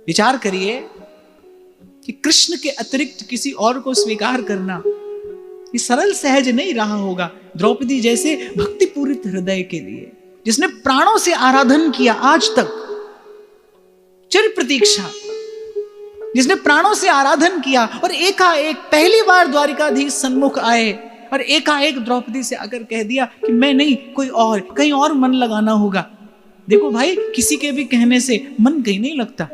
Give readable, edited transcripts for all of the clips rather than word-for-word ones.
विचार करिए कि कृष्ण के अतिरिक्त किसी और को स्वीकार करना ये सरल सहज नहीं रहा होगा। द्रौपदी जैसे भक्ति पूरित हृदय के लिए, जिसने प्राणों से आराधन किया आज तक, चिर प्रतीक्षा, जिसने प्राणों से आराधन किया और एकाएक पहली बार द्वारिकाधीश सन्मुख आए और एकाएक द्रौपदी से आकर कह दिया कि मैं नहीं, कोई और, कहीं और मन लगाना होगा। देखो भाई, किसी के भी कहने से मन कहीं नहीं लगता,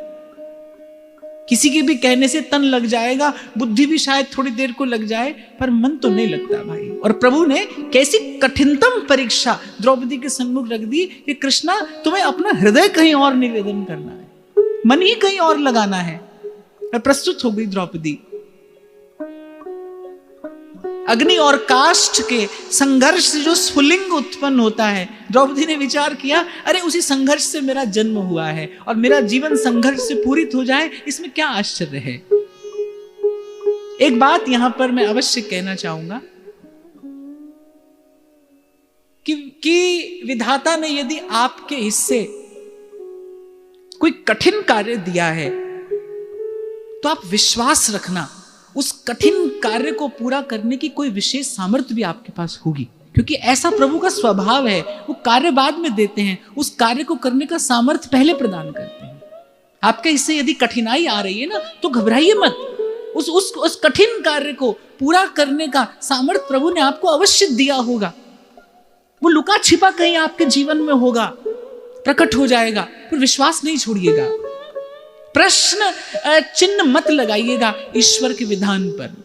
किसी के भी कहने से तन लग जाएगा, बुद्धि भी शायद थोड़ी देर को लग जाए, पर मन तो नहीं लगता भाई। और प्रभु ने कैसी कठिनतम परीक्षा द्रौपदी के सन्मुख रख दी कि कृष्णा, तुम्हें अपना हृदय कहीं और निवेदन करना है, मन ही कहीं और लगाना है। और प्रस्तुत हो गई द्रौपदी। अग्नि और काष्ठ के संघर्ष से जो स्फुलिंग उत्पन्न होता है, द्रौपदी ने विचार किया, अरे उसी संघर्ष से मेरा जन्म हुआ है और मेरा जीवन संघर्ष से पूरित हो जाए, इसमें क्या आश्चर्य है। एक बात यहां पर मैं अवश्य कहना चाहूंगा कि विधाता ने यदि आपके हिस्से कोई कठिन कार्य दिया है तो आप विश्वास रखना, उस कठिन कार्य को पूरा करने की कोई विशेष सामर्थ्य भी आपके पास होगी, क्योंकि ऐसा प्रभु का स्वभाव है। वो कार्य बाद में देते हैं, उस कार्य को करने का सामर्थ्य पहले प्रदान करते हैं। आपके हिस्से यदि कठिनाई आ रही है ना, तो घबराइए मत, उस कठिन कार्य को पूरा करने का सामर्थ्य प्रभु ने आपको अवश्य दिया होगा। वो लुका छिपा कहीं आपके जीवन में होगा, प्रकट हो जाएगा, पर विश्वास नहीं छोड़िएगा, प्रश्न चिन्ह मत लगाइएगा ईश्वर के विधान पर।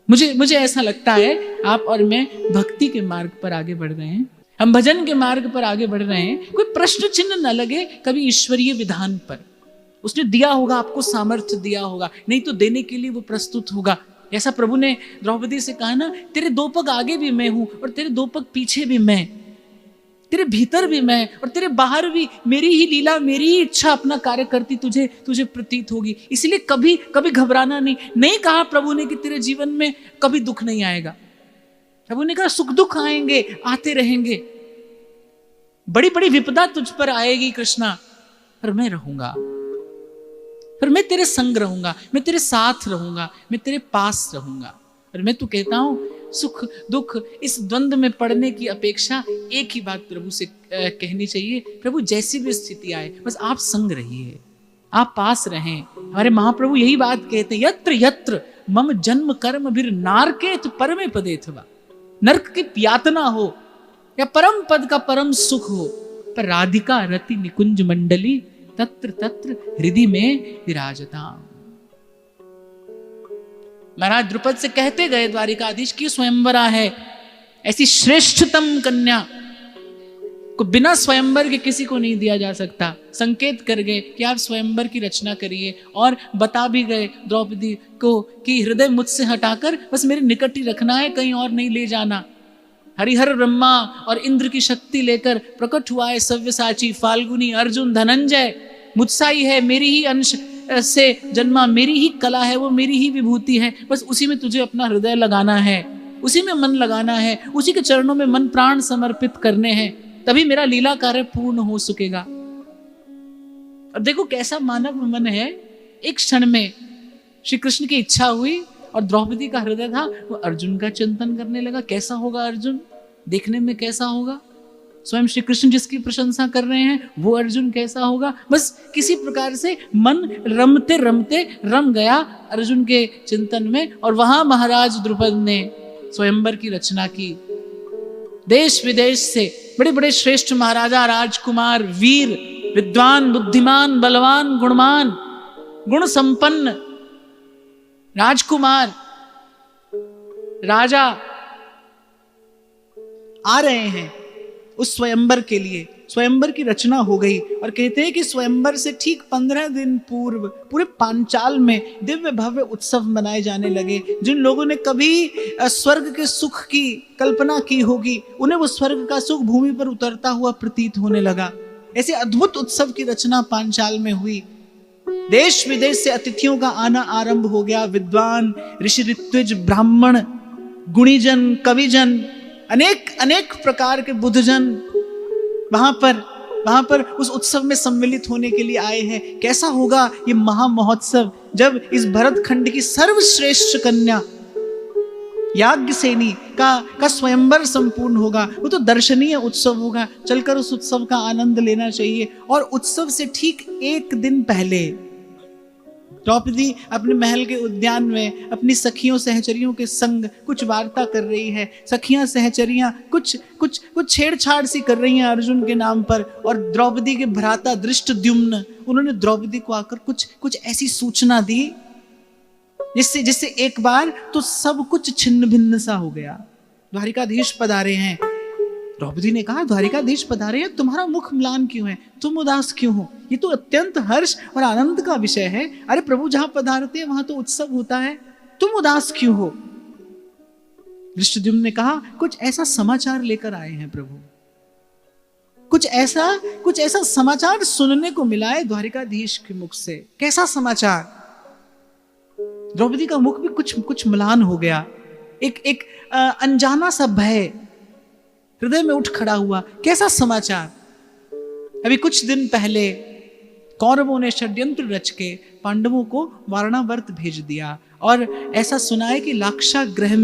मुझे ऐसा लगता है आप और मैं भक्ति के मार्ग पर आगे बढ़ रहे हैं, हम भजन के मार्ग पर आगे बढ़ रहे हैं, कोई प्रश्न चिन्ह न लगे कभी ईश्वरीय विधान पर। उसने दिया होगा, आपको सामर्थ्य दिया होगा, नहीं तो देने के लिए वो प्रस्तुत होगा। ऐसा प्रभु ने द्रौपदी से कहा ना, तेरे दो पग आगे भी मैं हूं और तेरे दो पग पीछे भी मैं, तेरे भीतर भी मैं और तेरे बाहर भी मेरी ही लीला, मेरी ही इच्छा अपना कार्य करती तुझे प्रतीत होगी। इसलिए कभी कभी घबराना नहीं कहा प्रभु ने कि तेरे जीवन में कभी दुख नहीं आएगा। प्रभु ने कहा सुख दुख आएंगे, आते रहेंगे, बड़ी बड़ी विपदा तुझ पर आएगी कृष्णा, पर मैं रहूंगा, पर मैं तेरे संग रहूंगा, मैं तेरे साथ रहूंगा, मैं तेरे पास रहूंगा। और मैं तो कहता हूं, सुख दुख इस द्वंद्व में पड़ने की अपेक्षा एक ही बात प्रभु से कहनी चाहिए, प्रभु जैसी भी स्थिति आए बस आप संग रहिए, आप पास रहें। हमारे महाप्रभु यही बात कहते हैं, यत्र यत्र मम जन्म कर्म बिर नारकेत परमे पदेथवा। नरक की यातना हो या परम पद का परम सुख हो, पर राधिका रति निकुंज मंडली तत्र तत्र हृदय में विराजताम। महाराज द्रुपद से कहते गए द्वारिकाधीश की स्वयंवरा है, ऐसी श्रेष्ठतम कन्या को बिना स्वयंवर के किसी को नहीं दिया जा सकता। संकेत कर गए कि आप स्वयंवर की रचना करिए और बता भी गए द्रौपदी को कि हृदय मुझसे हटाकर बस मेरे निकट ही रखना है, कहीं और नहीं ले जाना। हरिहर ब्रह्मा और इंद्र की शक्ति लेकर प्रकट हुआ है सव्यसाची फाल्गुनी अर्जुन धनंजय, मुझसा ही है, मेरी ही अंश से जन्मा, मेरी ही कला है, वो मेरी ही विभूति है, बस उसी में तुझे अपना हृदय लगाना है, उसी में मन लगाना है, उसी के चरणों में मन प्राण समर्पित करने हैं, तभी मेरा लीला कार्य पूर्ण हो सकेगा। अब देखो कैसा मानव मन है, एक क्षण में श्री कृष्ण की इच्छा हुई और द्रौपदी का हृदय था वो अर्जुन का चिंतन करने लगा। कैसा होगा अर्जुन, देखने में कैसा होगा, स्वयं श्री कृष्ण जिसकी प्रशंसा कर रहे हैं वो अर्जुन कैसा होगा। बस किसी प्रकार से मन रमते रमते रम गया अर्जुन के चिंतन में, और वहां महाराज द्रुपद ने स्वयंवर की रचना की। देश विदेश से बड़े बड़े श्रेष्ठ महाराजा, राजकुमार, वीर, विद्वान, बुद्धिमान, बलवान, गुणवान, गुण संपन्न राजकुमार, राजा आ रहे हैं उस स्वयंवर के लिए। स्वयंवर की रचना हो गई और कहते हैं कि स्वयंवर से ठीक 15 दिन पूर्व पूरे पांचाल में दिव्य भव्य उत्सव मनाए जाने लगे। जिन लोगों ने कभी स्वर्ग के सुख की कल्पना की होगी, उन्हें वो स्वर्ग का सुख भूमि पर उतरता हुआ प्रतीत होने लगा। ऐसे अद्भुत उत्सव की रचना पांचाल में हुई। देश विदेश से अतिथियों का आना आरंभ हो गया। विद्वान, ऋषि, ऋत्विज, ब्राह्मण, गुणीजन, कविजन, अनेक अनेक प्रकार के बुद्धजन वहां पर वहां पर उस उत्सव में सम्मिलित होने के लिए आए हैं। कैसा होगा ये महा महोत्सव जब इस भरत खंड की सर्वश्रेष्ठ कन्या याज्ञसेनी का स्वयंवर संपूर्ण होगा। वो तो दर्शनीय उत्सव होगा, चलकर उस उत्सव का आनंद लेना चाहिए। और उत्सव से ठीक एक दिन पहले द्रौपदी अपने महल के उद्यान में अपनी सखियों सहचरियों के संग कुछ वार्ता कर रही है। सखियां सहचरियां कुछ छेड़छाड़ सी कर रही हैं अर्जुन के नाम पर। और द्रौपदी के भ्राता धृष्टद्युम्न उन्होंने द्रौपदी को आकर कुछ ऐसी सूचना दी जिससे एक बार तो सब कुछ छिन्न भिन्न सा हो गया। द्वारिकाधीश पधारे हैं। द्रौपदी ने कहा, द्वारिकाधीश पधारे हैं, तुम्हारा मुख म्लान क्यों है, तुम उदास क्यों हो? ये तो अत्यंत हर्ष और आनंद का विषय है। अरे प्रभु जहां पधारते हैं वहां तो उत्सव होता है, तुम उदास क्यों हो? धृष्टद्युम्न ने कहा, कुछ ऐसा समाचार लेकर आए हैं प्रभु, कुछ ऐसा समाचार सुनने को मिला है द्वारिकाधीश के मुख से। कैसा समाचार? द्रौपदी का मुख भी कुछ म्लान हो गया। एक अनजाना सा भय हृदय में उठ खड़ा हुआ। कैसा समाचार? अभी कुछ दिन पहले कौरवों ने षड्यंत्र रच के पांडवों को वारणावर्त भेज दिया और ऐसा सुना है कि लाक्षागृह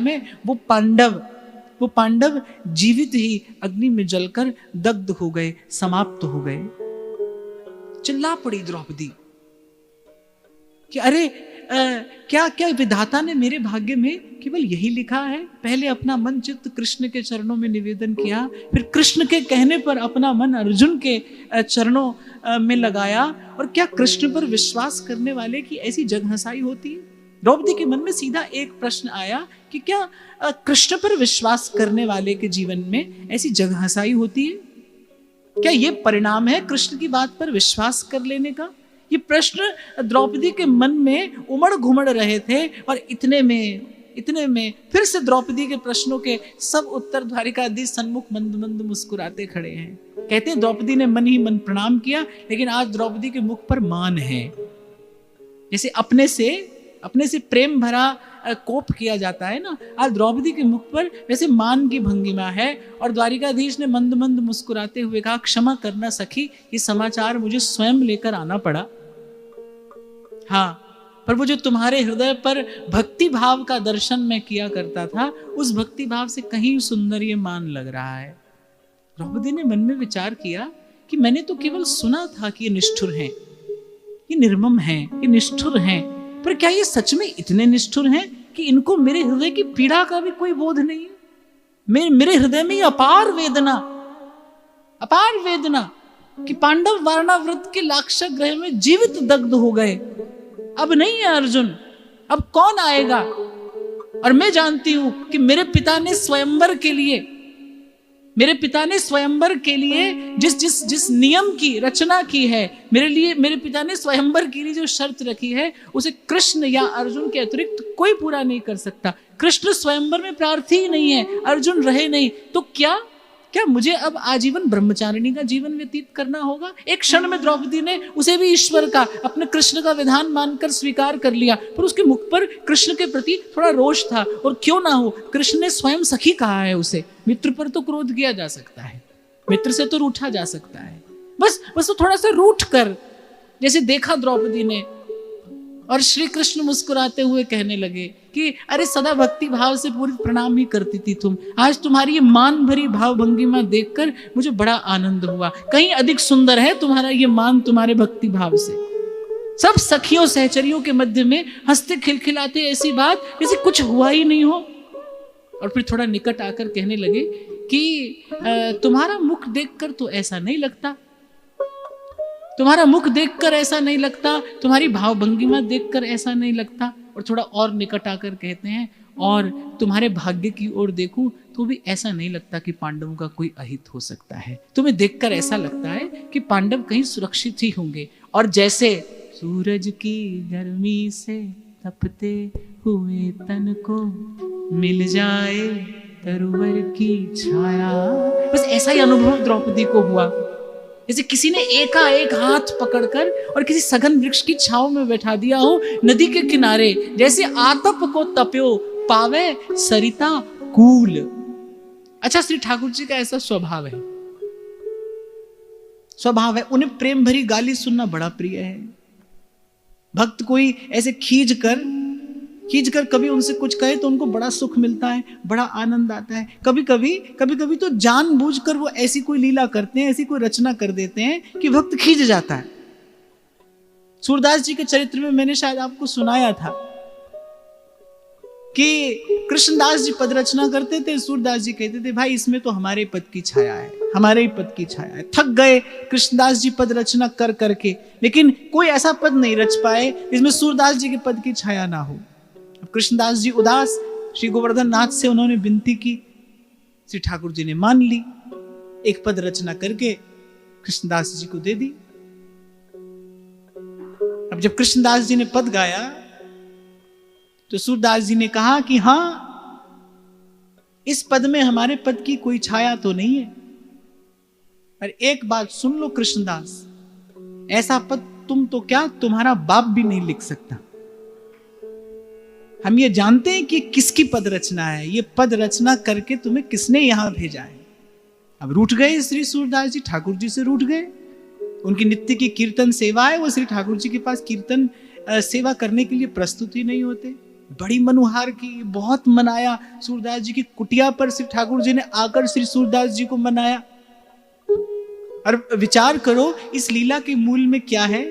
में वो पांडव जीवित ही अग्नि में जलकर दग्ध हो गए, समाप्त हो गए। चिल्ला पड़ी द्रौपदी कि अरे क्या विधाता ने मेरे भाग्य में केवल यही लिखा है? पहले अपना मन चित्त कृष्ण के चरणों में निवेदन किया, फिर कृष्ण के कहने पर अपना मन अर्जुन के चरणों में लगाया। और क्या कृष्ण पर विश्वास करने वाले की ऐसी जगहंसाई होती है? द्रौपदी के मन में सीधा एक प्रश्न आया कि क्या कृष्ण पर विश्वास करने वाले के जीवन में ऐसी जगहंसाई होती है? क्या ये परिणाम है कृष्ण की बात पर विश्वास कर लेने का? ये प्रश्न द्रौपदी के मन में उमड़ घुमड़ रहे थे। और इतने में फिर से द्रौपदी के प्रश्नों के सब उत्तर द्वारिकाधीश सन्मुख मंद मंद मुस्कुराते खड़े हैं। कहते हैं द्रौपदी ने मन ही मन प्रणाम किया, लेकिन आज द्रौपदी के मुख पर मान है। जैसे अपने से प्रेम भरा कोप किया जाता है ना, आज द्रौपदी के मुख पर वैसे मान की भंगिमा है। और द्वारिकाधीश ने मंद मंद मुस्कुराते हुए कहा, क्षमा करना सखी, ये समाचार मुझे स्वयं लेकर आना पड़ा। हाँ, पर वो जो तुम्हारे हृदय पर भक्ति भाव का दर्शन मैं किया करता था, उस भक्ति भाव से कहीं सुंदर ये मान लग रहा है। द्रौपदी ने मन में विचार किया कि मैंने तो केवल सुना था कि ये निष्ठुर हैं, ये निर्मम हैं, ये निष्ठुर हैं, पर क्या ये सच में इतने निष्ठुर हैं कि इनको मेरे हृदय की पीड़ा का भी कोई बोध नहीं है? मेरे हृदय में ये अपार वेदना कि पांडव वारणाव्रत के लाक्षागृह में जीवित दग्ध हो गए। अब नहीं है अर्जुन, अब कौन आएगा? और मैं जानती हूं कि मेरे पिता ने स्वयंवर के लिए जिस नियम की रचना की है, मेरे पिता ने स्वयंवर के लिए जो शर्त रखी है, उसे कृष्ण या अर्जुन के अतिरिक्त कोई पूरा नहीं कर सकता। कृष्ण स्वयंवर में प्रार्थी ही नहीं है, अर्जुन रहे नहीं, तो क्या मुझे अब आजीवन ब्रह्मचारिणी का जीवन व्यतीत करना होगा? एक क्षण में द्रौपदी ने उसे भी ईश्वर का, अपने कृष्ण का विधान मानकर स्वीकार कर लिया, पर उसके मुख पर कृष्ण के प्रति थोड़ा रोष था। और क्यों ना हो, कृष्ण ने स्वयं सखी कहा है उसे। मित्र पर तो क्रोध किया जा सकता है, मित्र से तो रूठा जा सकता है। बस वो थोड़ा सा रूठ कर जैसे देखा द्रौपदी ने, और श्री कृष्ण मुस्कुराते हुए कहने लगे कि अरे सदा भक्ति भाव से पूरी प्रणाम ही करती थी तुम, आज तुम्हारी ये मान भरी भाव भंगिमा देखकर मुझे बड़ा आनंद हुआ। कहीं अधिक सुंदर है तुम्हारा ये मान तुम्हारे भक्ति भाव से। सब सखियों सहचरियों के मध्य में हंसते खिलखिलाते ऐसी बात जैसे कुछ हुआ ही नहीं हो। और फिर थोड़ा निकट आकर कहने लगे कि तुम्हारा मुख देखकर तो ऐसा नहीं लगता, तुम्हारा मुख देखकर ऐसा नहीं लगता, तुम्हारी भाव भंगिमा देखकर ऐसा नहीं लगता। और थोड़ा और निकट आकर कहते हैं, और तुम्हारे भाग्य की ओर देखूं तो भी ऐसा नहीं लगता कि पांडवों का कोई अहित हो सकता है। तुम्हें देखकर ऐसा लगता है कि पांडव कहीं सुरक्षित ही होंगे। और जैसे सूरज की गर्मी से तपते हुए तन को मिल जाए तरुवर की छाया, बस ऐसा ही अनुभव द्रौपदी को हुआ। जैसे किसी ने एकाएक हाथ पकड़कर और किसी सघन वृक्ष की छांव में बैठा दिया हो नदी के किनारे, जैसे आतप को तप्यो पावे सरिता कूल। अच्छा, श्री ठाकुर जी का ऐसा स्वभाव है स्वभाव है, उन्हें प्रेम भरी गाली सुनना बड़ा प्रिय है। भक्त कोई ऐसे खींच कर कभी उनसे कुछ कहे तो उनको बड़ा सुख मिलता है, बड़ा आनंद आता है। कभी कभी तो जानबूझकर वो ऐसी कोई लीला करते हैं, ऐसी कोई रचना कर देते हैं कि भक्त खींच जाता है। सूरदास जी के चरित्र में मैंने शायद आपको सुनाया था कि कृष्णदास जी पद रचना करते थे। सूरदास जी कहते थे भाई इसमें तो हमारे पद की छाया है, हमारे ही पद की छाया है। थक गए कृष्णदास जी पद रचना कर करके, लेकिन कोई ऐसा पद नहीं रच पाए जिसमें सूरदास जी के पद की छाया ना हो। अब कृष्णदास जी उदास, श्री गोवर्धन नाथ से उन्होंने विनती की, श्री ठाकुर जी ने मान ली, एक पद रचना करके कृष्णदास जी को दे दी। अब जब कृष्णदास जी ने पद गाया तो सूरदास जी ने कहा कि हां, इस पद में हमारे पद की कोई छाया तो नहीं है, पर एक बात सुन लो कृष्णदास, ऐसा पद तुम तो क्या, तुम्हारा बाप भी नहीं लिख सकता। हम ये जानते हैं कि किसकी पद रचना है, ये पद रचना करके तुम्हें किसने यहां भेजा है। अब रूठ गए श्री सूरदास जी, ठाकुर जी से रूठ गए। उनकी नित्य की कीर्तन सेवा है, वो श्री ठाकुर जी के पास कीर्तन सेवा करने के लिए प्रस्तुत ही नहीं होते। बड़ी मनुहार की, बहुत मनाया। सूरदास जी की कुटिया पर श्री ठाकुर जी ने आकर श्री सूरदास जी को मनाया। और विचार करो इस लीला के मूल में क्या है।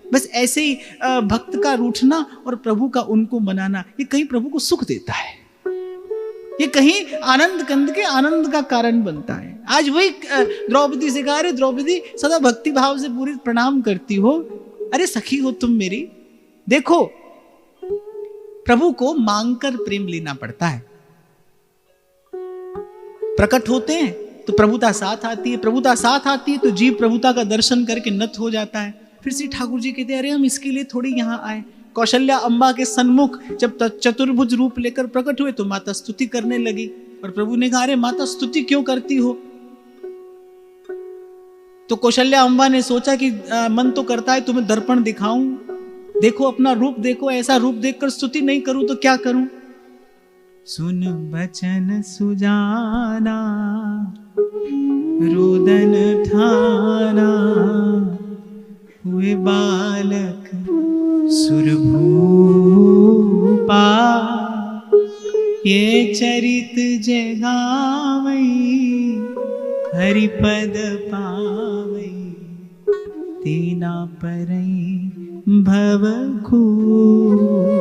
बस ऐसे ही भक्त का रूठना और प्रभु का उनको मनाना, ये कहीं प्रभु को सुख देता है, ये कहीं आनंद कंद के आनंद का कारण बनता है। आज वही द्रौपदी से कहा, अरे द्रौपदी सदा भक्ति भाव से पूरी प्रणाम करती हो, अरे सखी हो तुम मेरी। देखो प्रभु को मांगकर प्रेम लेना पड़ता है। प्रकट होते हैं तो प्रभुता साथ आती है, प्रभुता साथ आती है तो जीव प्रभुता का दर्शन करके नत हो जाता है। फिर श्री ठाकुर जी कहते हैं अरे हम इसके लिए थोड़ी यहाँ आए। कौशल्या अम्बा के सन्मुख जब चतुर्भुज रूप लेकर प्रकट हुए तो माता स्तुति करने लगी, और प्रभु ने कहा अरे माता स्तुति क्यों करती हो। तो कौशल्या अम्बा ने सोचा कि मन तो करता है तुम्हें दर्पण दिखाऊं, देखो अपना रूप देखो, ऐसा रूप देखकर स्तुति नहीं करूं तो क्या करूं। सुन बचन सुजाना रुदन ठाना, हुए बालक सुरभूपा, ये चरित जगावई हरिपद पावई, तेना परई भव खूपा।